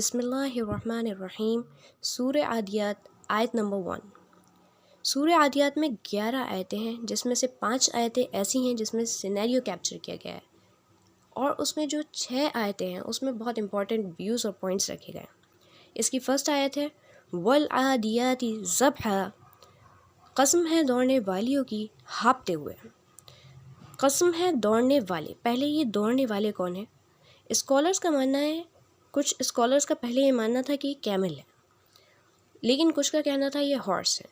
बिस्मिल्लाहिर्रहमानिर्रहीम। सूरह आदियात आयत नंबर 1। सूरह आदियात में 11 आयतें हैं, जिसमें से 5 आयतें ऐसी हैं जिसमें सिनेरियो कैप्चर किया गया है, और उसमें जो 6 आयतें हैं उसमें बहुत इंपॉर्टेंट व्यूज़ और पॉइंट्स रखे गए हैं। इसकी फ़र्स्ट आयत है वल आदियाती ज़बहा, कसम है दौड़ने वालियों की हाँफते हुए। कसम है दौड़ने वाले, पहले ये दौड़ने वाले कौन है? स्कॉलर्स का मानना है, कुछ स्कॉलर्स का पहले ये मानना था कि कैमल है, लेकिन कुछ का कहना था ये हॉर्स है।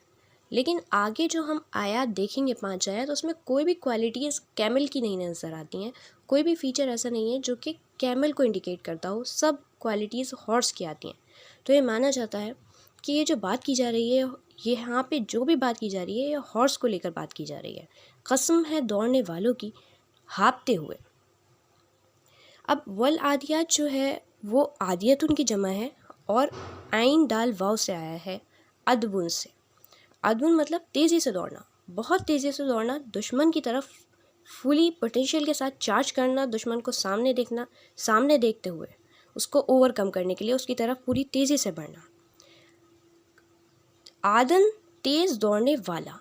लेकिन आगे जो हम आयत देखेंगे 5 आयत, उसमें कोई भी क्वालिटीज़ कैमल की नहीं नज़र आती हैं। कोई भी फीचर ऐसा नहीं है जो कि कैमल को इंडिकेट करता हो, सब क्वालिटीज़ हॉर्स की आती हैं। तो ये माना जाता है कि ये जो बात की जा रही है, ये यहाँ पे जो भी बात की जा रही है, ये हॉर्स को लेकर बात की जा रही है। कसम है दौड़ने वालों की हाँफते हुए। अब वल आदियात जो है वो आदियतुन की जमा है और आइन दाल वाव से आया है, अदबुन से। अदबुन मतलब तेज़ी से दौड़ना, बहुत तेज़ी से दौड़ना, दुश्मन की तरफ फुली पोटेंशियल के साथ चार्ज करना, दुश्मन को सामने देखना, सामने देखते हुए उसको ओवरकम करने के लिए उसकी तरफ पूरी तेज़ी से बढ़ना। आदन तेज़ दौड़ने वाला,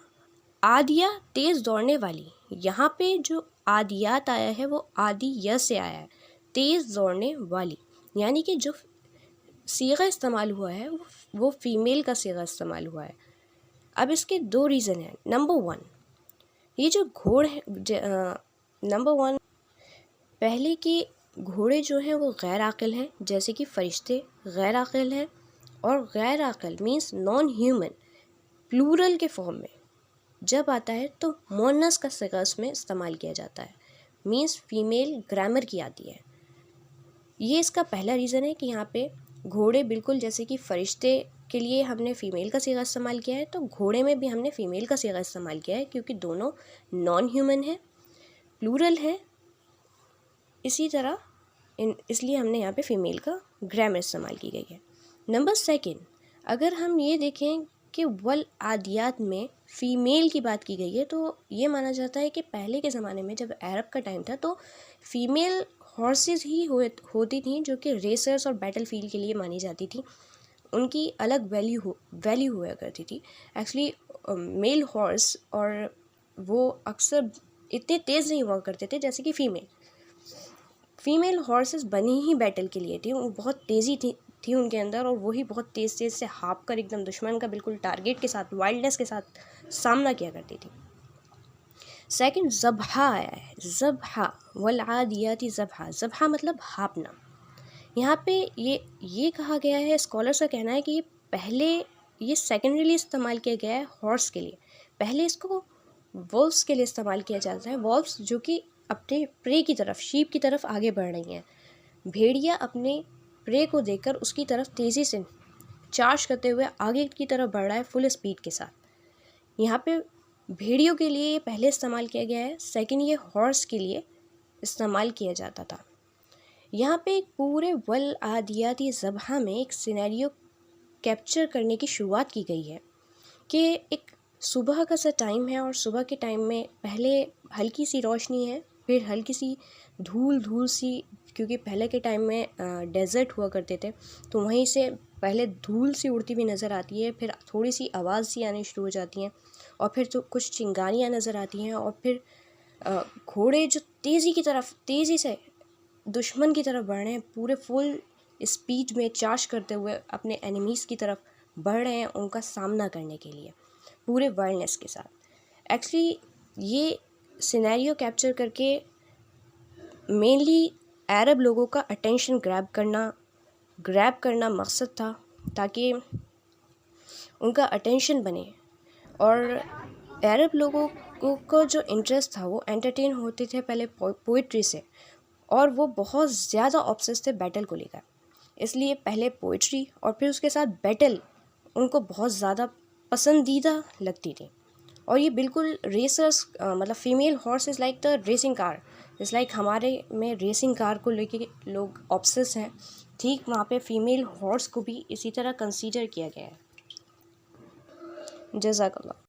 आदिया तेज़ दौड़ने वाली। यहाँ पे जो आदियात आया है वो आदि य से आया है, तेज़ दौड़ने वाली, यानी कि जो सीगा इस्तेमाल हुआ है वो फ़ीमेल का सीगा इस्तेमाल हुआ है। अब इसके 2 रीज़न हैं। नंबर 1, ये जो घोड़े हैं, नंबर 1, पहले के घोड़े जो हैं वो गैर आक़िल हैं, जैसे कि फ़रिश्ते गैर आक़िल हैं। और गैर आक़िल मीन्स नॉन ह्यूमन, प्लूरल के फॉर्म में जब आता है तो मोनस का सिगा में इस्तेमाल किया जाता है, मीन्स फ़ीमेल ग्रामर की आती है। ये इसका पहला रीज़न है कि यहाँ पे घोड़े बिल्कुल जैसे कि फ़रिश्ते के लिए हमने फ़ीमेल का सीगा इस्तेमाल किया है, तो घोड़े में भी हमने फ़ीमेल का सीगा इस्तेमाल किया है, क्योंकि दोनों नॉन ह्यूमन है, प्लूरल है। इसी तरह इसलिए हमने यहाँ पे फ़ीमेल का ग्रामर इस्तेमाल की गई है। नंबर 2, अगर हम ये देखें कि वल आदियात में फ़ीमेल की बात की गई है, तो ये माना जाता है कि पहले के ज़माने में जब अरब का टाइम था तो फ़ीमेल हॉर्सेस ही होती थी, जो कि रेसर्स और बैटल फील्ड के लिए मानी जाती थी। उनकी अलग वैल्यू हुआ करती थी। एक्चुअली मेल हॉर्स और वो अक्सर इतने तेज़ नहीं हुआ करते थे जैसे कि फ़ीमेल हॉर्सेस बनी ही बैटल के लिए थी। वो बहुत तेज़ी थी उनके अंदर, और वही बहुत तेज़ से हाँफ कर एकदम दुश्मन का बिल्कुल टारगेट के साथ, वाइल्डनेस के साथ सामना किया करती थी। 2 ज़बहा आया है, ज़बहा, वल आदियाती ज़बहा। ज़बहा मतलब हाँफना। यहाँ पे ये कहा गया है, स्कॉलर्स का कहना है कि ये सेकेंडरीली इस्तेमाल किया गया है हॉर्स के लिए। पहले इसको वॉल्व्स के लिए इस्तेमाल किया जाता है, वॉल्व्स जो कि अपने प्रे की तरफ, शीप की तरफ आगे बढ़ रही हैं। भेड़िया अपने प्रे को देखकर उसकी तरफ तेज़ी से चार्ज करते हुए आगे की तरफ बढ़ रहा है फुल स्पीड के साथ। यहाँ पे भेड़ियों के लिए ये पहले इस्तेमाल किया गया है, सेकंड ये हॉर्स के लिए इस्तेमाल किया जाता था। यहाँ पे एक पूरे वल आदियाती ज़बहा में एक सिनेरियो कैप्चर करने की शुरुआत की गई है कि एक सुबह का सा टाइम है, और सुबह के टाइम में पहले हल्की सी रोशनी है, फिर हल्की सी धूल सी, क्योंकि पहले के टाइम में डेजर्ट हुआ करते थे, तो वहीं से पहले धूल सी उड़ती हुई नज़र आती है, फिर थोड़ी सी आवाज़ सी आनी शुरू हो जाती हैं, और फिर तो कुछ चिंगारियाँ नज़र आती हैं, और फिर घोड़े जो तेज़ी से दुश्मन की तरफ बढ़ रहे हैं, पूरे फुल स्पीड में चार्ज करते हुए अपने एनिमीज़ की तरफ बढ़ रहे हैं, उनका सामना करने के लिए पूरे वाइल्डनेस के साथ। एक्चुअली ये सिनेरियो कैप्चर करके मेनली अरब लोगों का अटेंशन ग्रैब करना मकसद था, ताकि उनका अटेंशन बने, और अरब लोगों को जो इंटरेस्ट था वो एंटरटेन होते थे पहले पोइट्री से, और वो बहुत ज़्यादा ऑब्सेस थे बैटल को लेकर। इसलिए पहले पोइट्री और फिर उसके साथ बैटल उनको बहुत ज़्यादा पसंदीदा लगती थी। और ये बिल्कुल रेसर्स, मतलब female horse is like the racing car, is like हमारे में रेसिंग कार को लेके लोग ऑब्सेस हैं, ठीक वहाँ पे फ़ीमेल हॉर्स को भी इसी तरह कंसीडर किया गया है। जज़ाकल्लाह।